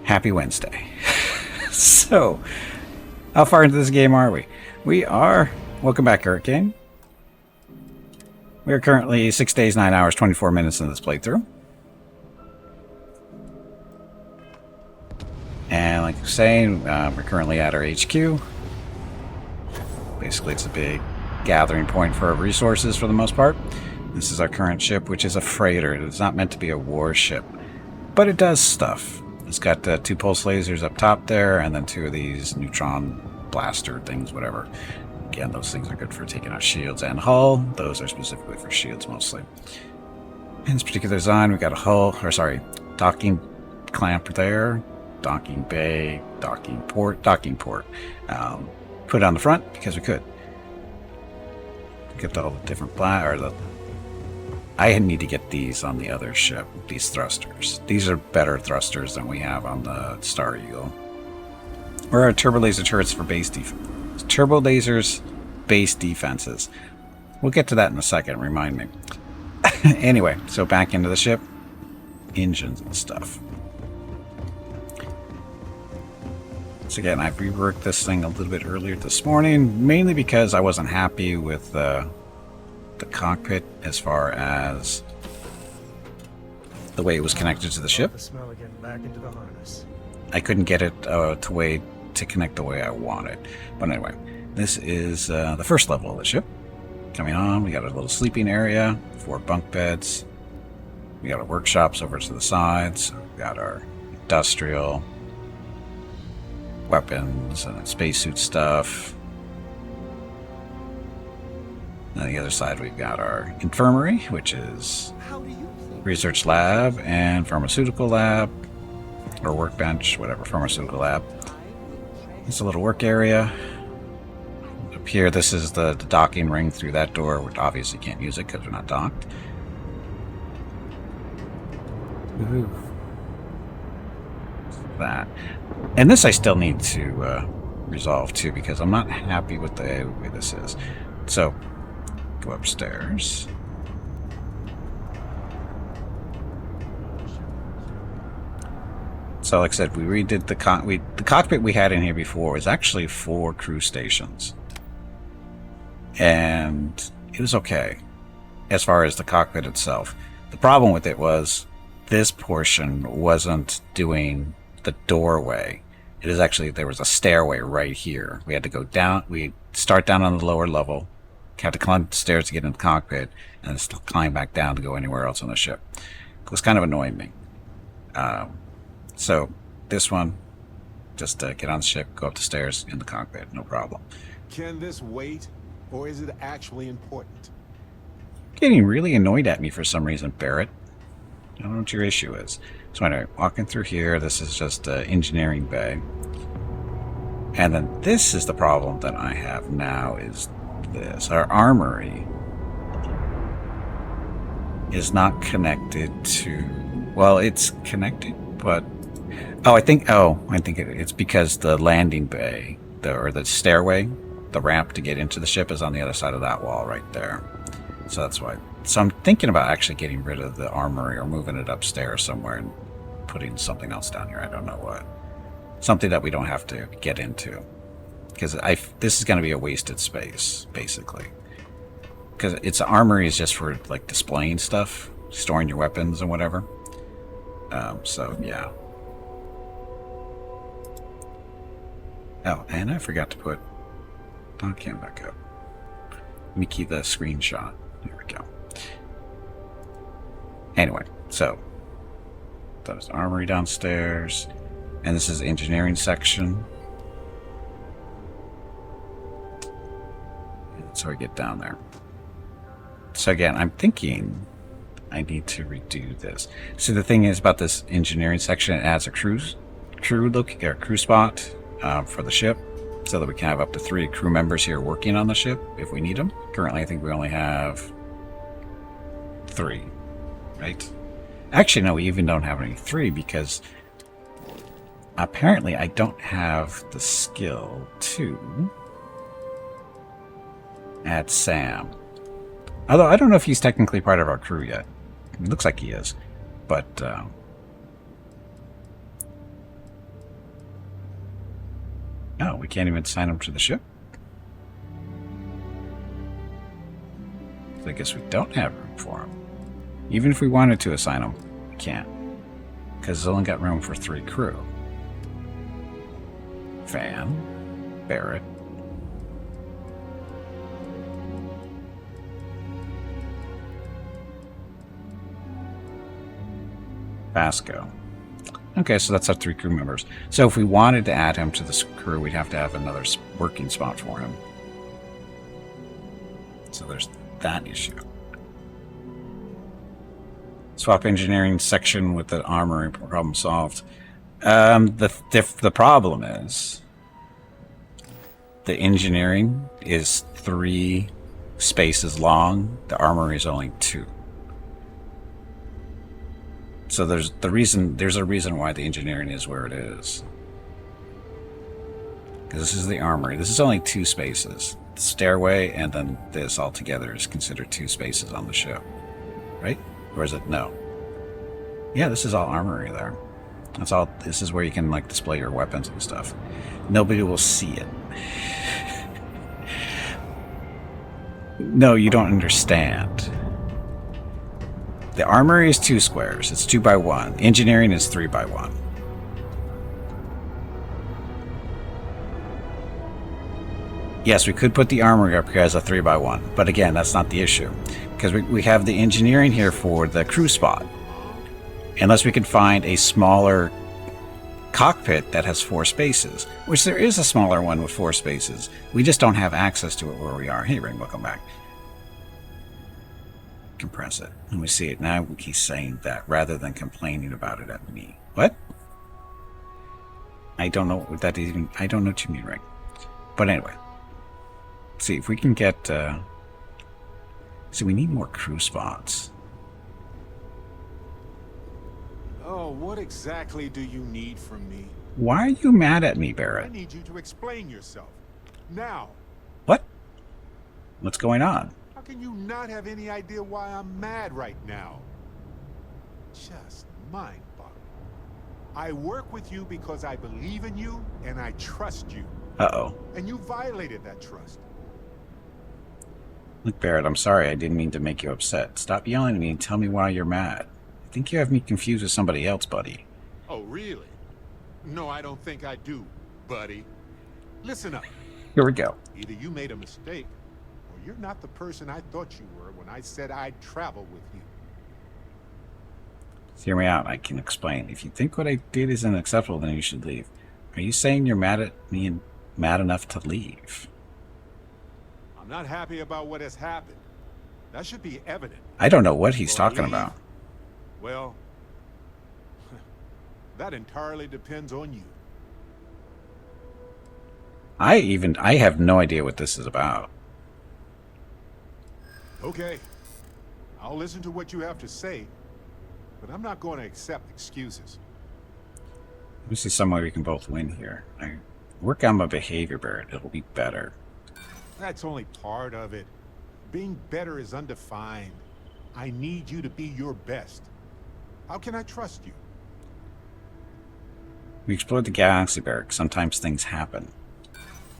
Happy Wednesday. So, how far into this game are we? We are... Welcome back, Hurricane. We are currently 6 days, 9 hours, 24 minutes in this playthrough. And like I was saying, we're currently at our HQ. Basically, it's a big gathering point for our resources for the most part. This is our current ship, which is a freighter. It's not meant to be a warship, but it does stuff. It's got 2 pulse lasers up top there, and then 2 of these neutron blaster things, whatever. Again, those things are good for taking out shields and hull. Those are specifically for shields mostly. In this particular design, we got a hull, or sorry, docking clamp there, docking bay, docking port. Put it on the front because we could. Get all the different I need to get these on the other ship, these thrusters. These are better thrusters than we have on the Star Eagle. Or our turbo laser turrets for base defense. Turbo lasers, base defenses. We'll get to that in a second, remind me. Anyway, so back into the ship. Engines and stuff. So again, I reworked this thing a little bit earlier this morning, mainly because I wasn't happy with the cockpit as far as the way it was connected to the ship. I couldn't get it to connect the way I wanted. But anyway, this is the first level of the ship. Coming on, we got a little sleeping area, 4 bunk beds. We got our workshops over to the sides. We got our industrial weapons and spacesuit stuff. On the other side, we've got our infirmary, which is research lab and pharmaceutical lab, or workbench, whatever, pharmaceutical lab. It's a little work area. Up here, this is the docking ring through that door. We obviously can't use it because we're not docked. Woohoo. That. And this I still need to resolve too, because I'm not happy with the way this is. So, go upstairs. So like I said, we redid the cockpit we had in here before was actually 4 crew stations. And it was okay as far as the cockpit itself. The problem with it was this portion wasn't doing the doorway. It is actually, there was a stairway right here. We had to go down, we start down on the lower level, had to climb the stairs to get in the cockpit, and then still climb back down to go anywhere else on the ship. It was kind of annoying me. So this one, just get on the ship, go up the stairs in the cockpit, no problem. Can this wait, or is it actually important? Getting really annoyed at me for some reason, Barrett. I don't know what your issue is. So anyway, walking through here, this is just engineering bay. And then this is the problem that I have now is this. Our armory is not connected to... Well, it's connected, but... I think it's because the landing bay, or the stairway, the ramp to get into the ship is on the other side of that wall right there. So that's why. So I'm thinking about actually getting rid of the armory or moving it upstairs somewhere and putting something else down here. I don't know what. Something that we don't have to get into. Because this is going to be a wasted space, basically. Because its armory is just for like displaying stuff, storing your weapons and whatever. So yeah. Oh, and I forgot to put cam back up. Let me keep the screenshot. There we go. Anyway, so there's armory downstairs, and this is the engineering section. So I get down there. So again, I'm thinking I need to redo this. So the thing is about this engineering section, it adds a crew spot for the ship, so that we can have up to 3 crew members here working on the ship if we need them. Currently, I think we only have 3, right? Actually, no, we even don't have any 3 because apparently I don't have the skill to add Sam. Although I don't know if he's technically part of our crew yet. It looks like he is, but Oh, we can't even assign him to the ship? So I guess we don't have room for him. Even if we wanted to assign him, we can't. Because it's only got room for 3 crew. Van, Barrett. Vasco. Okay, so that's our 3 crew members. So if we wanted to add him to this crew, we'd have to have another working spot for him. So there's that issue. Swap engineering section with the armory, problem solved. The problem is the engineering is 3 spaces long. The armory is only 2. So there's a reason why the engineering is where it is. Because this is the armory. This is only 2 spaces. The stairway and then this all together is considered 2 spaces on the ship. Right? Or is it? No. Yeah, this is all armory there. That's all. This is where you can like display your weapons and stuff. Nobody will see it. No, you don't understand. The armory is 2 squares. It's 2 by 1. Engineering is 3 by 1. Yes, we could put the armory up here as a 3 by 1, but again, that's not the issue, because we have the engineering here for the crew spot. Unless we can find a smaller cockpit that has 4 spaces, which there is a smaller one with 4 spaces. We just don't have access to it where we are. Hey, Rainbow, come back. Compress it. And we see it now. He's saying that rather than complaining about it at me. What? I don't know what that even. I don't know what you mean, right? But anyway, let's see if we can get. So we need more crew spots. Oh, what exactly do you need from me? Why are you mad at me, I Barrett? need you to explain yourself. Now. What? What's going on? How can you not have any idea why I'm mad right now? Just mind-boggling. I work with you because I believe in you and I trust you. Uh-oh. And you violated that trust. Look, Barrett, I'm sorry. I didn't mean to make you upset. Stop yelling at me and tell me why you're mad. I think you have me confused with somebody else, buddy. Oh, really? No, I don't think I do, buddy. Listen up. Here we go. Either you made a mistake, or you're not the person I thought you were when I said I'd travel with you. Hear me out. I can explain. If you think what I did is unacceptable, then you should leave. Are you saying you're mad at me and mad enough to leave? I'm not happy about what has happened. That should be evident. I don't know what he's Before I talking leave, about. Well, that entirely depends on you. I have no idea what this is about. Okay. I'll listen to what you have to say, but I'm not going to accept excuses. Let me see some way we can both win here. I work on my behavior, Barrett. It'll be better. That's only part of it. Being better is undefined. I need you to be your best. How can I trust you? We explored the galaxy, Barrett. Sometimes things happen.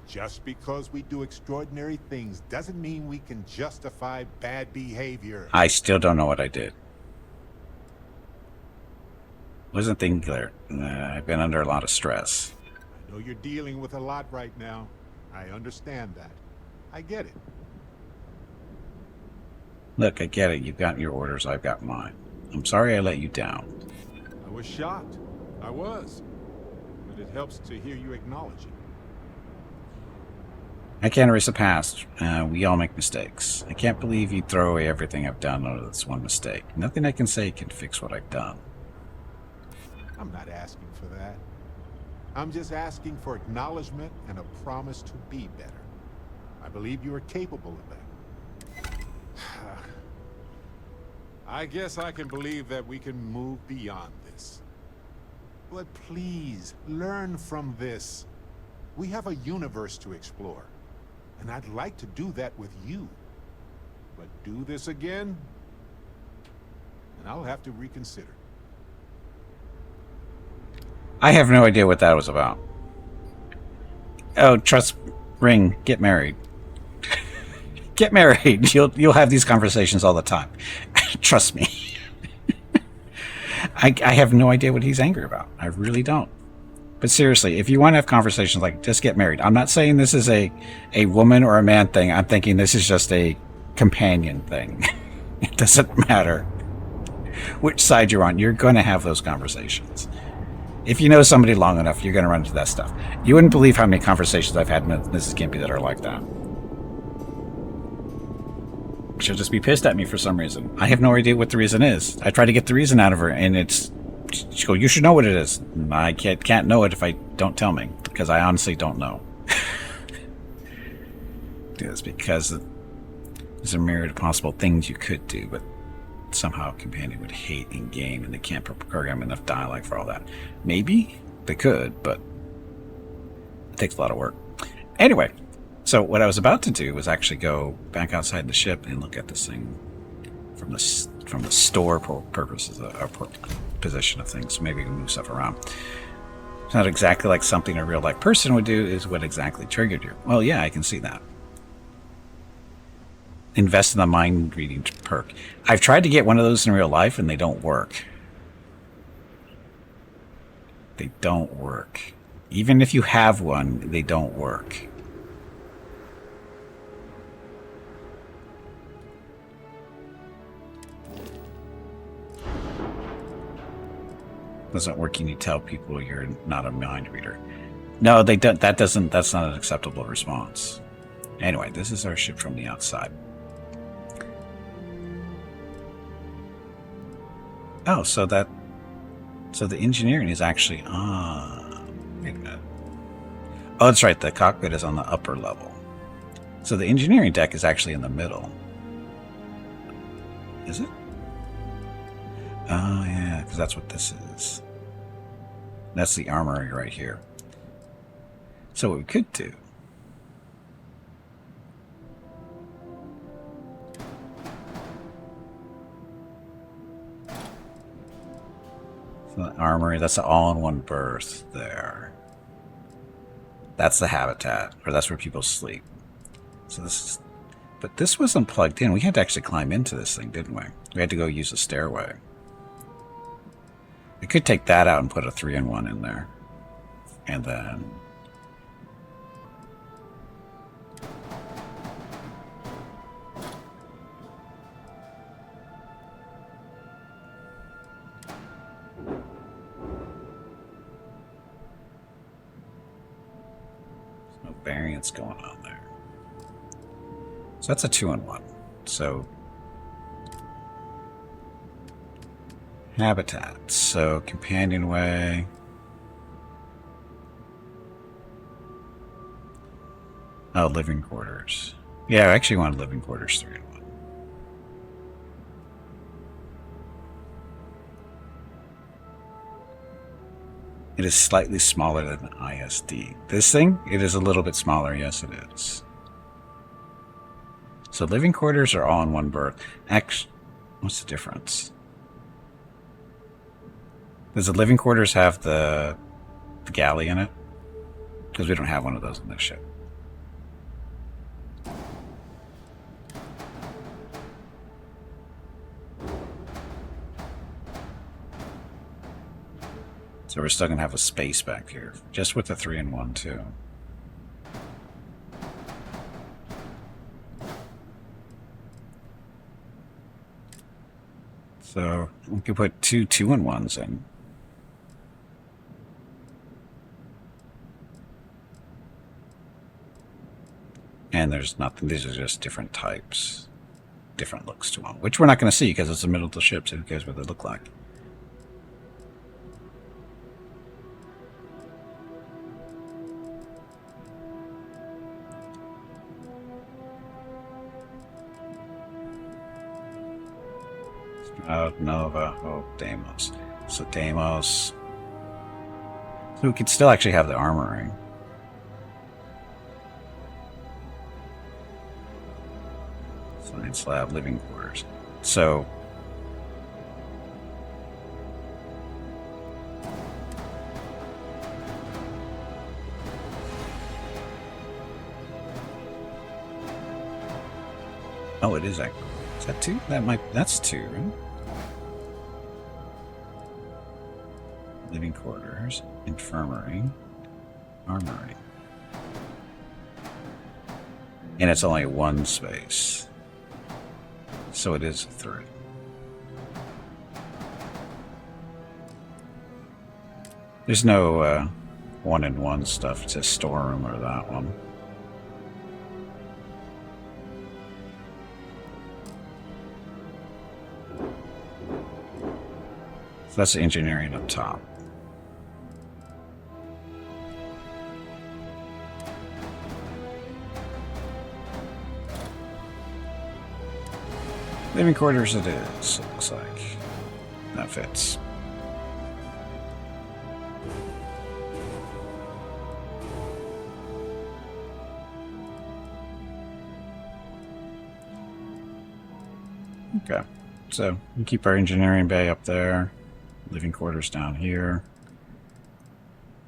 Just because we do extraordinary things doesn't mean we can justify bad behavior. I still don't know what I did. Wasn't thinking clear. I've been under a lot of stress. I know you're dealing with a lot right now. I understand that. I get it. Look, I get it. You've got your orders. I've got mine. I'm sorry I let you down. I was shocked. I was. But it helps to hear you acknowledge it. I can't erase the past. We all make mistakes. I can't believe you throw away everything I've done over this one mistake. Nothing I can say can fix what I've done. I'm not asking for that. I'm just asking for acknowledgement and a promise to be better. I believe you are capable of that. I guess I can believe that we can move beyond this. But please, learn from this. We have a universe to explore, and I'd like to do that with you. But do this again, and I'll have to reconsider. I have no idea what that was about. Oh, trust Ring, get married. Get married. You'll have these conversations all the time. Trust me. I have no idea what he's angry about. I really don't. But seriously, if you want to have conversations, like, just get married. I'm not saying this is a woman or a man thing. I'm thinking this is just a companion thing. It doesn't matter which side you're on. You're going to have those conversations. If you know somebody long enough, you're going to run into that stuff. You wouldn't believe how many conversations I've had with Mrs. Gimpy that are like that. She'll just be pissed at me for some reason. I have no idea what the reason is. I try to get the reason out of her, and she'll go, you should know what it is. I can't know it if I don't tell me, because I honestly don't know. It's because there's a myriad of possible things you could do, but somehow a companion would hate in game, and they can't program enough dialogue for all that. Maybe they could, but it takes a lot of work. Anyway, so what I was about to do was actually go back outside the ship and look at this thing from the store purposes, or position of things. Maybe we can move stuff around. It's not exactly like something a real life person would do. Is what exactly triggered you? Well, yeah, I can see that. Invest in the mind reading perk. I've tried to get one of those in real life, and they don't work. They don't work. Even if you have one, they don't work. Doesn't work. You need to tell people you're not a mind reader. No, they don't. That's not an acceptable response. Anyway, this is our ship from the outside. Oh, so the engineering is actually wait a minute. Oh, that's right. The cockpit is on the upper level. So the engineering deck is actually in the middle. Is it? Oh, yeah, because that's what this is. That's the armory right here. So what we could do... So the armory, that's the all-in-one berth there. That's the habitat, or that's where people sleep. So this is... But this wasn't plugged in. We had to actually climb into this thing, didn't we? We had to go use a stairway. We could take that out and put a 3-in-1 in there. And then... There's no variance going on there. So that's a 2-in-1. So... Habitat. So, companionway. Oh, living quarters. Yeah, I actually want living quarters 3-in-1. It is slightly smaller than the ISD. This thing, it is a little bit smaller. Yes, it is. So, living quarters are all in one berth. Actually, what's the difference? Does the living quarters have the galley in it? Because we don't have one of those in this ship. So we're still going to have a space back here. Just with the 3-in-1 too. So we could put 2-in-1s in. And there's nothing. These are just different types. Different looks to them. Which we're not going to see because it's the middle of the ship, so who cares what they look like. Nova. Oh, Deimos. So Deimos. So we could still actually have the armory. Science lab, living quarters. So Oh, it is actually. Is that 2? That's 2, right? Living quarters, infirmary, armory. And it's only 1 space. So it is 3. There's no 1-in-1 stuff to storeroom or that one. So that's engineering up top. Living quarters it is, it looks like. That fits. Okay, so we keep our engineering bay up there, living quarters down here,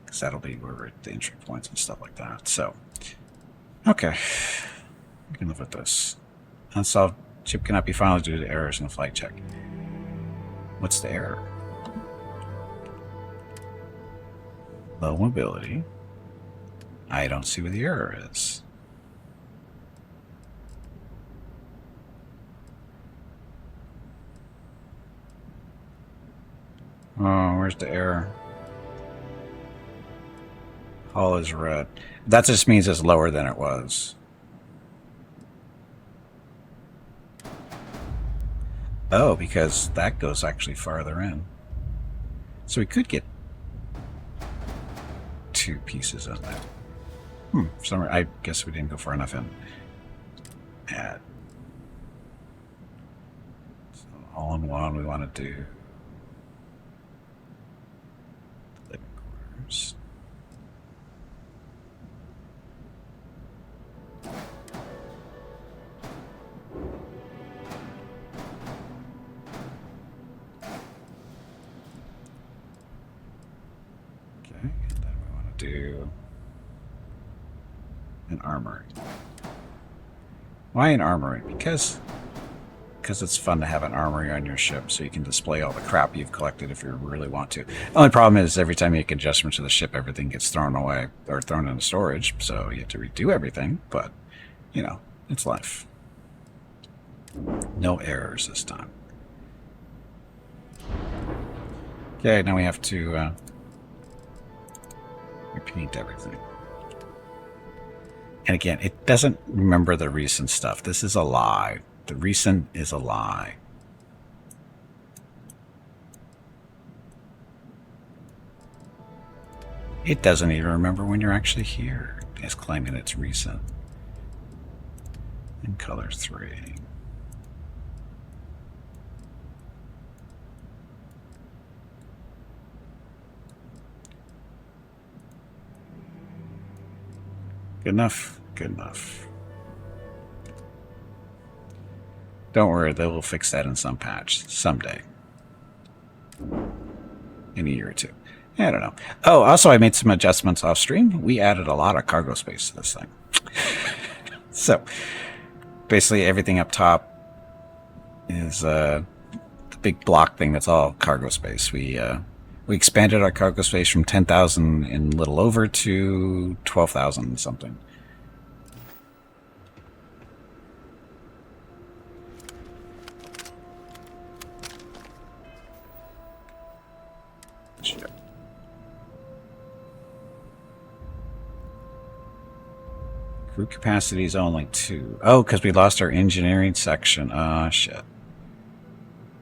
because that'll be where we're at the entry points and stuff like that. So, okay, we can live with this. Unsolved ship cannot be found due to errors in the flight check. What's the error? Low mobility. I don't see what the error is. Oh, where's the error? Hull is red. That just means it's lower than it was. Oh, because that goes actually farther in. So we could get 2 pieces of that. Somewhere, I guess we didn't go far enough in. Add. So all in one, we want to do living quarters. And then we want to do an armory. Why an armory? Because it's fun to have an armory on your ship so you can display all the crap you've collected if you really want to. The only problem is every time you make adjustments to the ship, everything gets thrown away or thrown into storage, so you have to redo everything, but, you know, it's life. No errors this time. Okay, now we have to repaint everything. And again, it doesn't remember the recent stuff. This is a lie. The recent is a lie. It doesn't even remember when you're actually here. It's claiming it's recent. And color 3. Good enough? Good enough. Don't worry, they will fix that in some patch someday. In a year or 2. I don't know. Oh, also I made some adjustments off stream. We added a lot of cargo space to this thing. So, basically everything up top is the big block thing that's all cargo space. We expanded our cargo space from 10,000 and a little over to 12,000 something. Shit. Crew capacity is only 2. Oh, because we lost our engineering section. Ah, shit.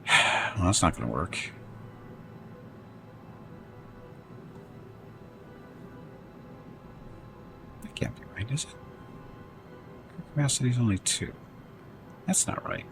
Well, that's not going to work. That can't be right, is it? Crew capacity is only 2. That's not right.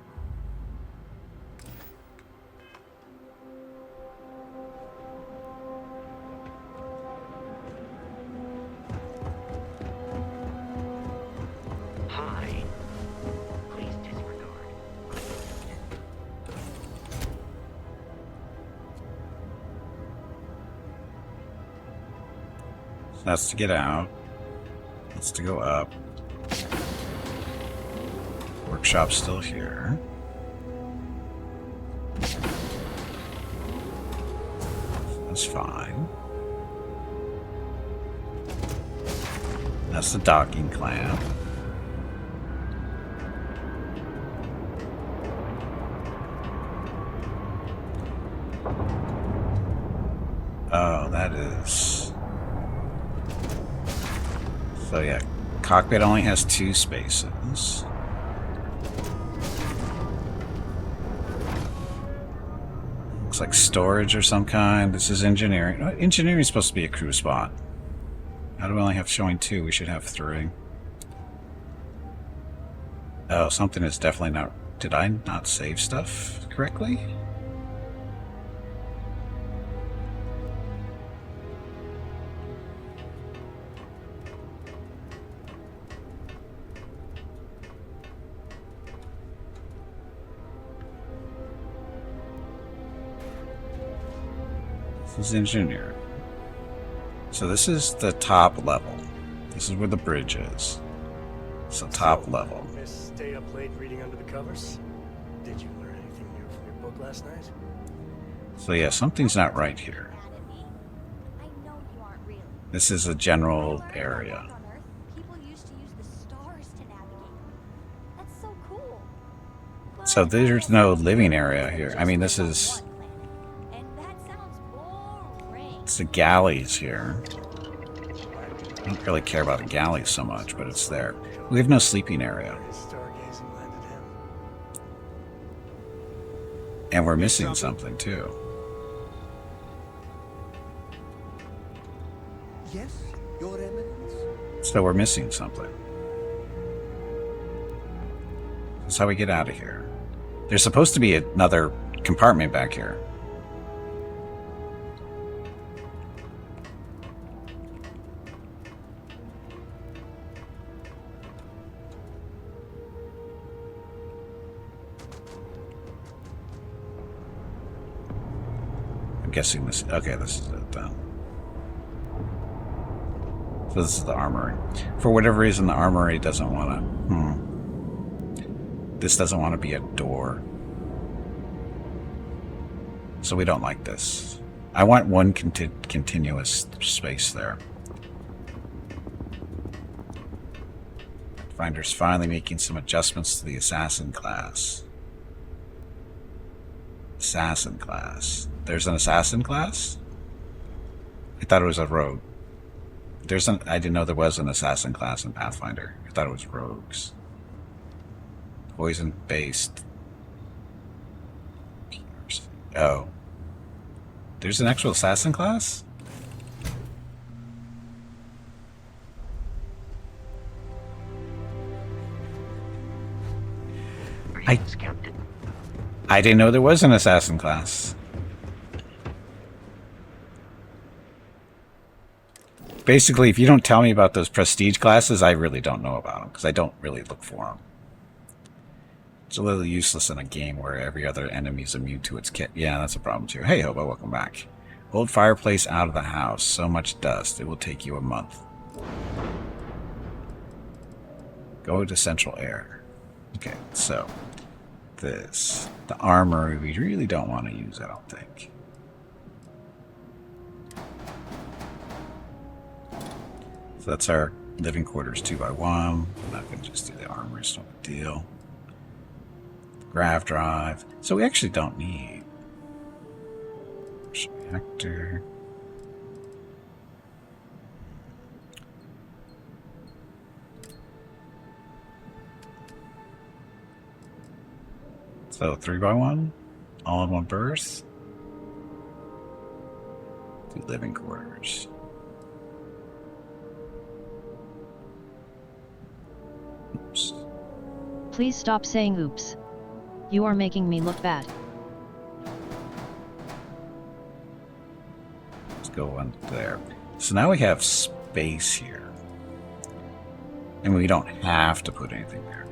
That's to get out. That's to go up. Workshop's still here. That's fine. That's the docking clamp. Oh, that is... So yeah, cockpit only has 2 spaces. Looks like storage or some kind. This is engineering. Engineering is supposed to be a crew spot. How do we only have showing 2? We should have 3. Oh, something is definitely not... Did I not save stuff correctly? This is engineering. So this is the top level. This is where the bridge is. So top level. Miss stay up late reading under the covers? Did you learn anything new from your book last night? So yeah, something's not right here. This is a general area. So there's no living area here. I mean, this is... It's the galleys here. I don't really care about the galleys so much, but it's there. We have no sleeping area. And we're missing something, too. Yes, Your Eminence? So we're missing something. That's how we get out of here. There's supposed to be another compartment back here. I'm guessing this... Okay, this is it then. So this is the armory. For whatever reason, the armory doesn't want to... This doesn't want to be a door. So we don't like this. I want one continuous space there. Finder's finally making some adjustments to the assassin class. Assassin class. There's an assassin class? I thought it was a rogue. I didn't know there was an assassin class in Pathfinder. I thought it was rogues. Poison based. Oh. There's an actual assassin class? I didn't know there was an assassin class. Basically, if you don't tell me about those prestige classes, I really don't know about them, because I don't really look for them. It's a little useless in a game where every other enemy is immune to its kit. Yeah, that's a problem too. Hey, Hobo, welcome back. Old fireplace out of the house. So much dust. It will take you a month. Go to central air. Okay, so this. The armory we really don't want to use, I don't think. So that's our living quarters 2x1. I'm not going to just do the armory, it's no big deal. Grav drive. So we actually don't need reactor. So 3x1, all in one berth. 2 living quarters. Oops. Please stop saying oops. You are making me look bad. Let's go on there. So now we have space here. And we don't have to put anything there.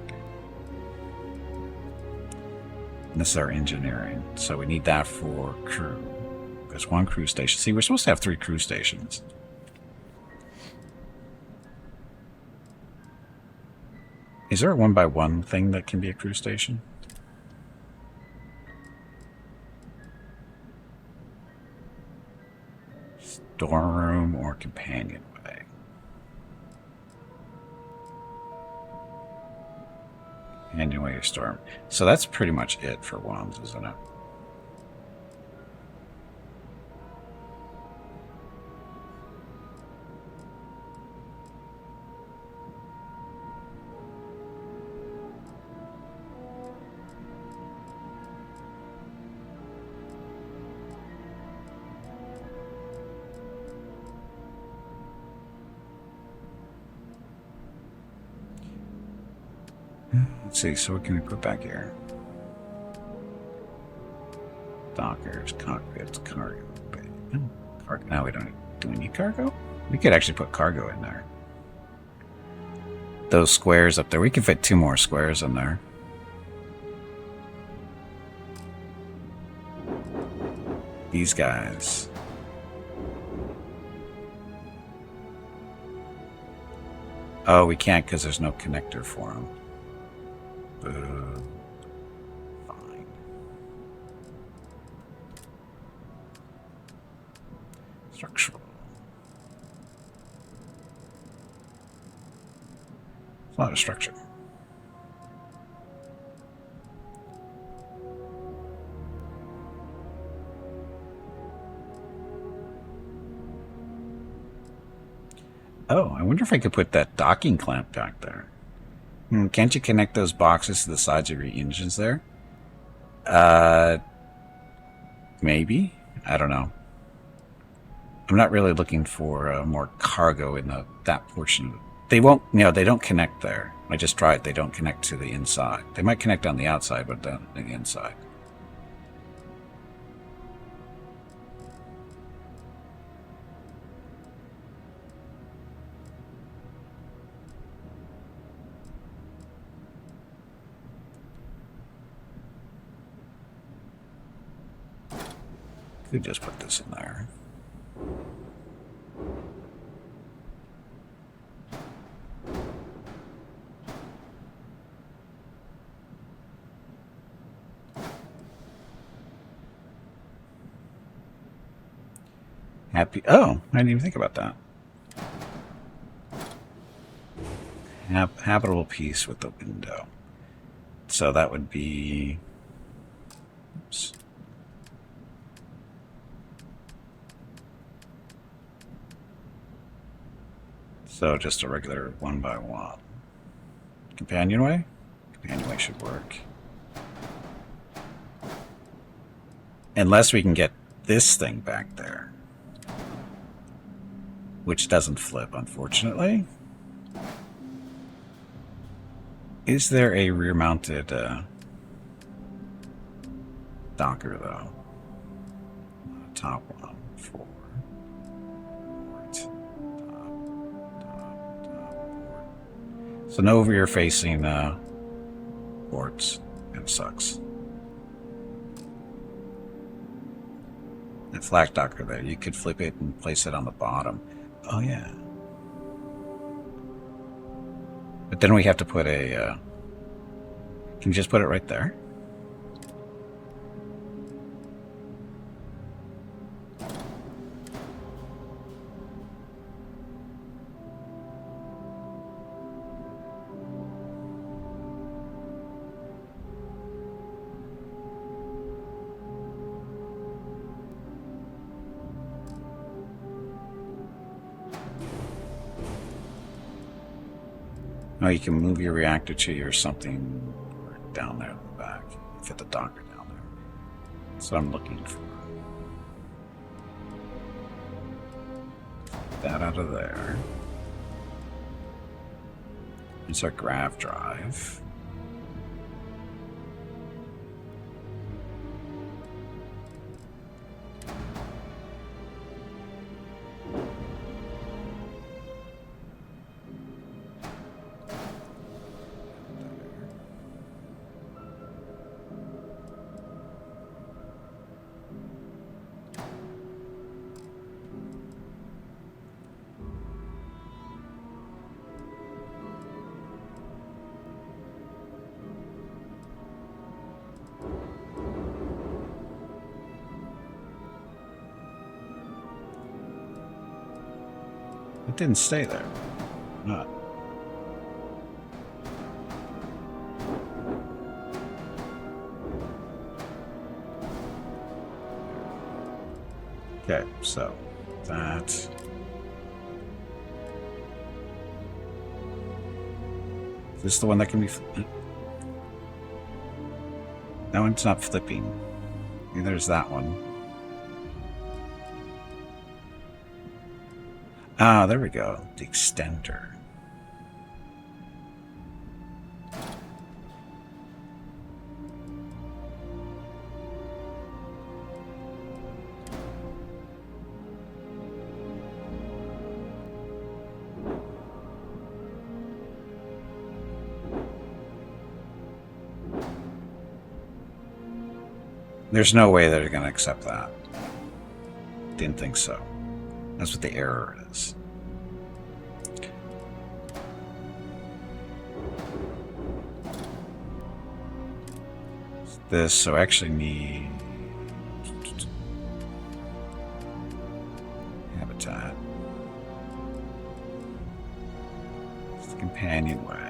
And this is our engineering. So we need that for crew. There's 1 crew station. See, we're supposed to have 3 crew stations. Is there a 1x1 thing that can be a crew station? Storeroom or companionway? Companionway or storeroom. So that's pretty much it for ones, isn't it? Let's see, so what can we put back here? Dockers, cockpits, cargo bay. Oh, cargo. Now we don't need, do we need cargo? We could actually put cargo in there. Those squares up there, we could fit 2 more squares in there. These guys. Oh, we can't because there's no connector for them. Fine. Structural. It's not a structure. Oh, I wonder if I could put that docking clamp back there. Can't you connect those boxes to the sides of your engines there? Maybe. I don't know. I'm not really looking for more cargo in that portion. They won't, they don't connect there. I just tried. They don't connect to the inside. They might connect on the outside, but not on the inside. Could just put this in there. Happy. Oh, I didn't even think about that. Habitable piece with the window. So that would be. Oops. So just a regular 1x1. Companionway? Companionway should work. Unless we can get this thing back there. Which doesn't flip, unfortunately. Is there a rear-mounted docker, though? Top one, 4. So no rear-facing ports. It sucks. That flat docker there, you could flip it and place it on the bottom. Oh yeah. But then we have to put a... can you just put it right there? Oh, you can move your reactor to or something down there in the back. Fit the docker down there. That's what I'm looking for. That out of there. It's our grav drive. It didn't stay there. Not. Okay, so that. Is this the one that can be? That one's not flipping. Neither is that one. Ah, there we go. The extender. There's no way they're going to accept that. Didn't think so. That's what the error is. This, so I actually need habitat. It's the companionway.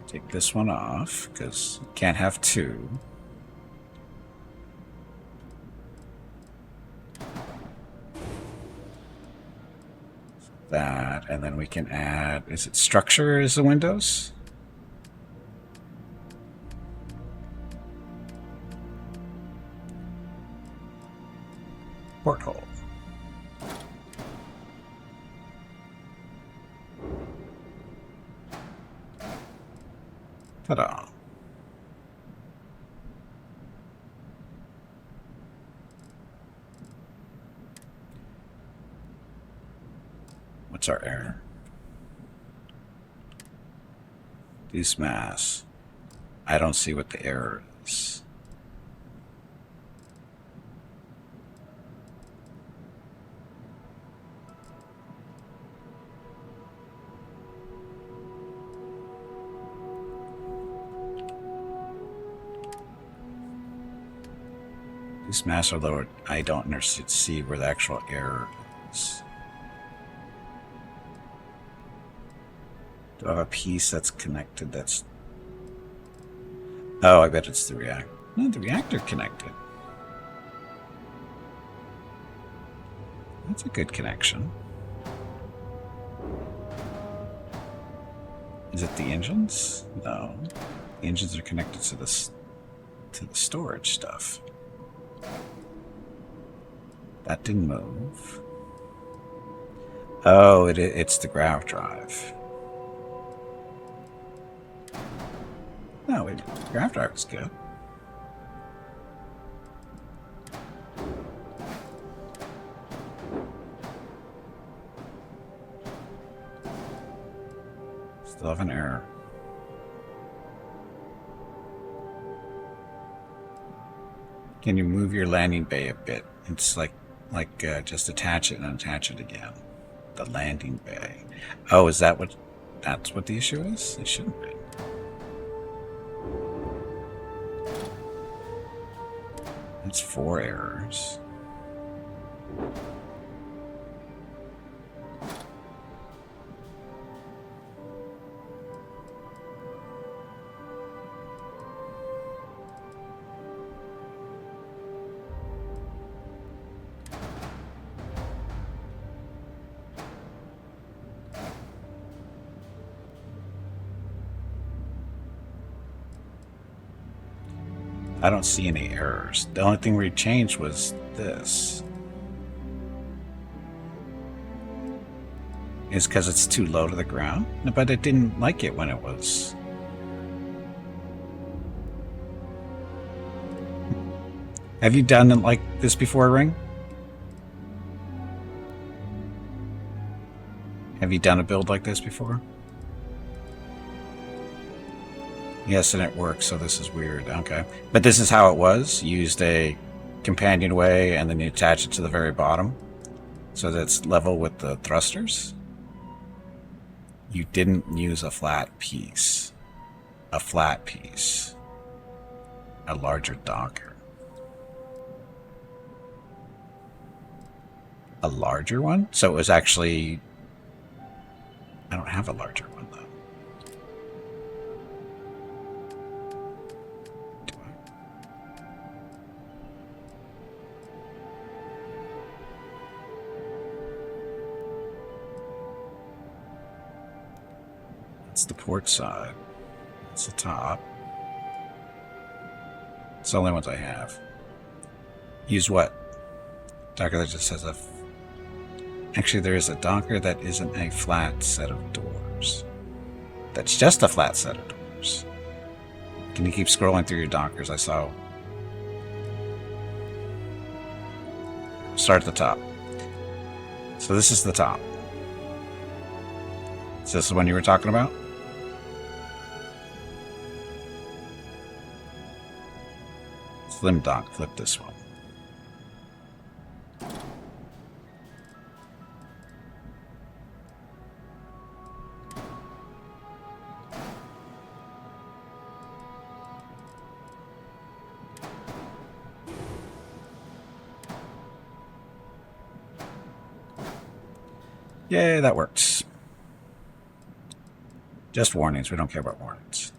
Take this one off, because you can't have two. That, and then we can add, is it structure as the windows? Porthole. Ta-da. What's our error? Reduce mass. I don't see what the error is. This mass are lowered. I don't see where the actual error is. Do I have a piece that's connected that's... Oh, I bet it's the reactor. No, the reactor connected. That's a good connection. Is it the engines? No. The engines are connected to this, to the storage stuff. That didn't move. Oh, it's the grav drive. No, wait, the grav drive is good. Still have an error. Can you move your landing bay a bit? It's like just attach it and attach it again. The landing bay. Oh, is that what? That's what the issue is? It shouldn't be. That's 4 errors. I don't see any errors. The only thing we changed was this. Is because it's too low to the ground? No, but it didn't like it when it was. Have you done it like this before, Ring? Have you done a build like this before? Yes, and it works, so this is weird. Okay. But this is how it was. You used a companionway, and then you attach it to the very bottom, so that it's level with the thrusters. You didn't use a flat piece. A flat piece. A larger docker. A larger one? So it was actually... I don't have a larger one, though. Do I? That's the port side. That's the top. It's the only ones I have. Use what? Docker that just has a... Actually, there is a docker that isn't a flat set of doors. That's just a flat set of doors. Can you keep scrolling through your dockers? I saw... Start at the top. So this is the top. Is this the one you were talking about? Slim dock, flip this one. Yay, that works. Just warnings. We don't care about warnings.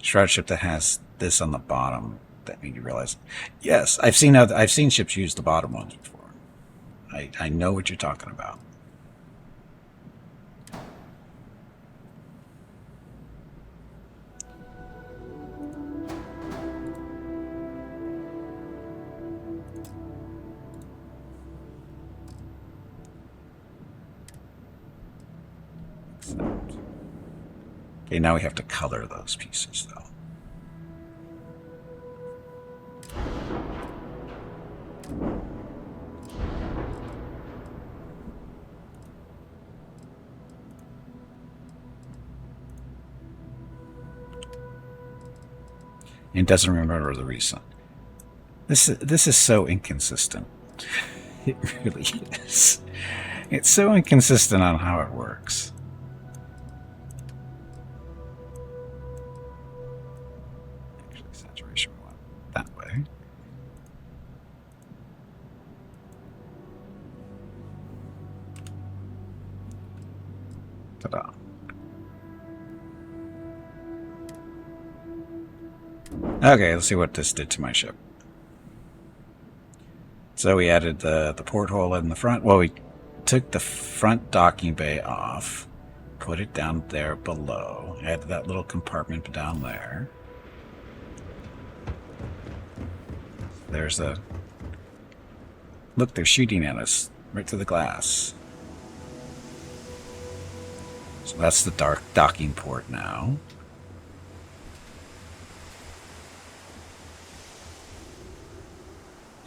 Shroud ship that has this on the bottom that made you realize. Yes, I've seen ships use the bottom ones before. I know what you're talking about. Okay, now we have to color those pieces, though. It doesn't remember the reason. This is so inconsistent. It really is. It's so inconsistent on how it works. Actually, saturation we want that way. Ta-da. Okay, let's see what this did to my ship. So we added the porthole in the front. Well, we took the front docking bay off, put it down there below, added that little compartment down there. There's a... Look, they're shooting at us right through the glass. So that's the dark docking port now.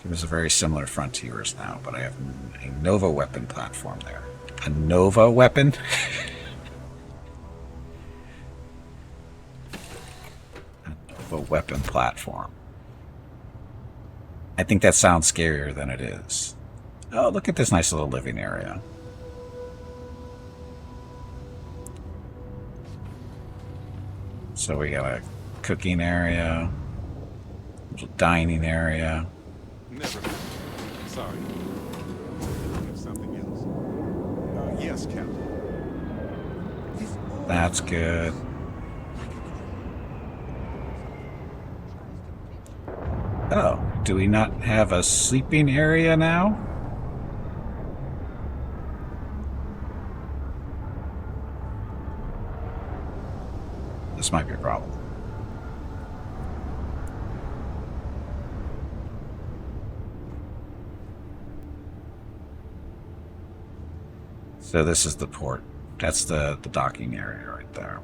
It was a very similar front to yours now, but I have a Nova weapon platform there. A Nova weapon? A Nova weapon platform. I think that sounds scarier than it is. Oh, look at this nice little living area. So we got a cooking area, a little dining area. Never mind. Sorry. Thinking of something else. Yes, Captain. That's good. Oh, do we not have a sleeping area now? This might be a problem. So this is the port. That's the docking area right there.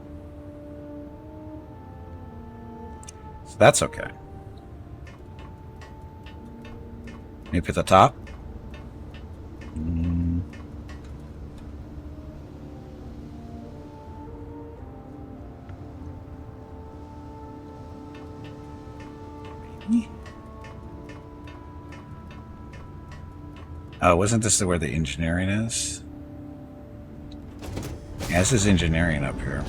So that's okay. Maybe at the top? Oh, wasn't this where the engineering is? Yeah, this is engineering up here.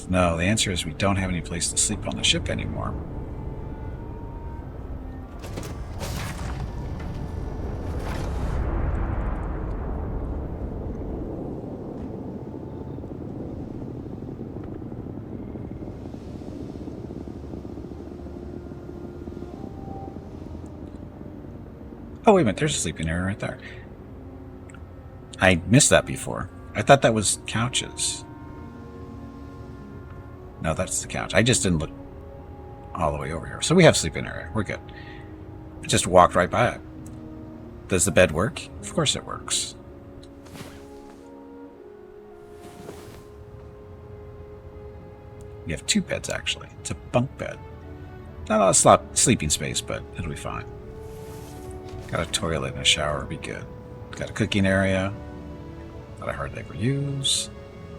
No, the answer is we don't have any place to sleep on the ship anymore. Oh, wait a minute, there's a sleeping area right there. I missed that before. I thought that was couches. No, that's the couch. I just didn't look all the way over here. So we have sleeping area. We're good. I just walked right by it. Does the bed work? Of course it works. We have 2 beds, actually. It's a bunk bed. Not a lot of sleeping space, but it'll be fine. Got a toilet and a shower, it'll be good. Got a cooking area that I hardly ever use.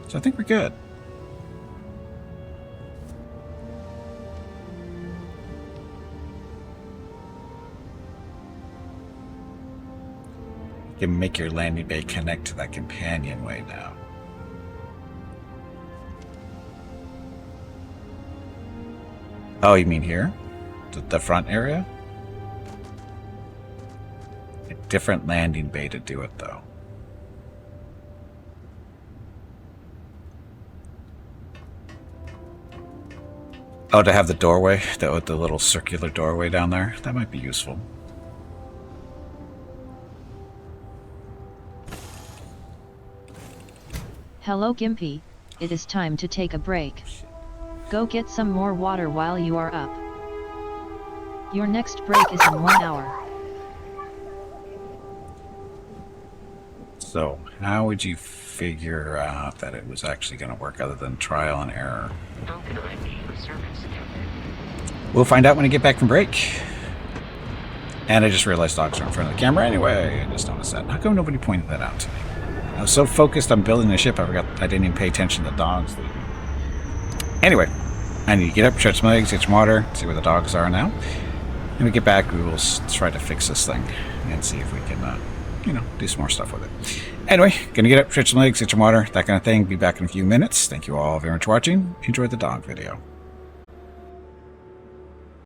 So I think we're good. You can make your landing bay connect to that companionway now. Oh, you mean here? The front area? A different landing bay to do it, though. Oh, to have the doorway? The little circular doorway down there? That might be useful. Hello Gimpy, it is time to take a break. Go get some more water while you are up. Your next break is in 1 hour. So, how would you figure out that it was actually going to work other than trial and error? We'll find out when I get back from break. And I just realized dogs are in front of the camera anyway. I just noticed that. How come nobody pointed that out to me? I was so focused on building the ship, I forgot I didn't even pay attention to the dogs leaving. Anyway, I need to get up, stretch my legs, get some water, see where the dogs are now. When we get back, we will try to fix this thing and see if we can, do some more stuff with it. Anyway, gonna get up, stretch some legs, get some water, that kind of thing. Be back in a few minutes. Thank you all very much for watching. Enjoy the dog video.